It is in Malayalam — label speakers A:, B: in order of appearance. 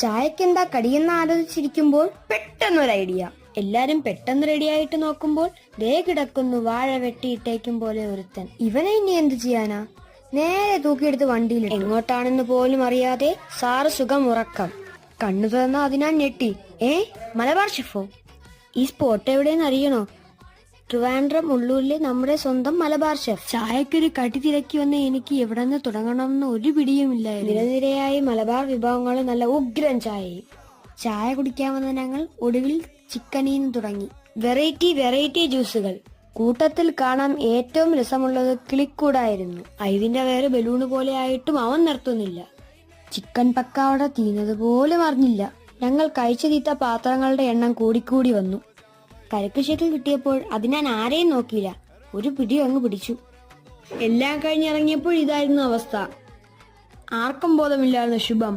A: ചായക്കെന്താ കടിയെന്ന് ആലോചിച്ചിരിക്കുമ്പോൾ പെട്ടെന്നൊരു ഐഡിയ. എല്ലാരും പെട്ടെന്ന് റെഡിയായിട്ട് നോക്കുമ്പോൾ ദേ കിടക്കുന്നു വാഴ വെട്ടിയിട്ടേക്കും പോലെ ഒരുത്തൻ. ഇവനെ ഇനി എന്ത് ചെയ്യാനാ? നേരെ തൂക്കിയെടുത്ത് വണ്ടിയിൽ എങ്ങോട്ടാണെന്ന് പോലും അറിയാതെ സാറ് സുഖം ഉറക്കം. കണ്ണു തുറന്ന അതിനാ ഞെട്ടി. മലബാർ ഷെഫോ? ഈ സ്പോട്ട് എവിടെയെന്ന് അറിയണോ? ട്രിവാൻഡ്രം ഉള്ളൂരിലെ നമ്മുടെ സ്വന്തം മലബാർ ഷെഫ്. ചായക്കൊരു കടി തിരക്കി വന്ന എനിക്ക് എവിടെ നിന്ന് തുടങ്ങണമെന്ന് ഒരു പിടിയുമില്ലായിരുന്നു. നിരനിരയായി മലബാർ വിഭവങ്ങളും നല്ല ഉഗ്രൻ ചായയും. ചായ കുടിക്കാൻ വന്ന ഞങ്ങൾ ഒടുവിൽ ചിക്കനീന്ന് തുടങ്ങി. വെറൈറ്റി ജ്യൂസുകൾ. കൂട്ടത്തിൽ കാണാൻ ഏറ്റവും രസമുള്ളത് കിളിക്കൂടായിരുന്നു. ഐവിന്റെ വേറെ ബലൂണ് പോലെ ആയിട്ടും അവൻ നിർത്തുന്നില്ല. ചിക്കൻ പക്കാവട തീന്നത് പോലും അറിഞ്ഞില്ല. ഞങ്ങൾ കഴിച്ചു തീത്ത പാത്രങ്ങളുടെ എണ്ണം കൂടിക്കൂടി വന്നു. കരക്ക് ഷേക്ക് കിട്ടിയപ്പോൾ അത് ഞാൻ ആരെയും നോക്കിയില്ല, ഒരു പിടി അങ്ങ് പിടിച്ചു. എല്ലാം കഴിഞ്ഞിറങ്ങിയപ്പോൾ ഇതായിരുന്നു അവസ്ഥ. ആർക്കും ബോധമില്ലായിരുന്നു ശുഭം.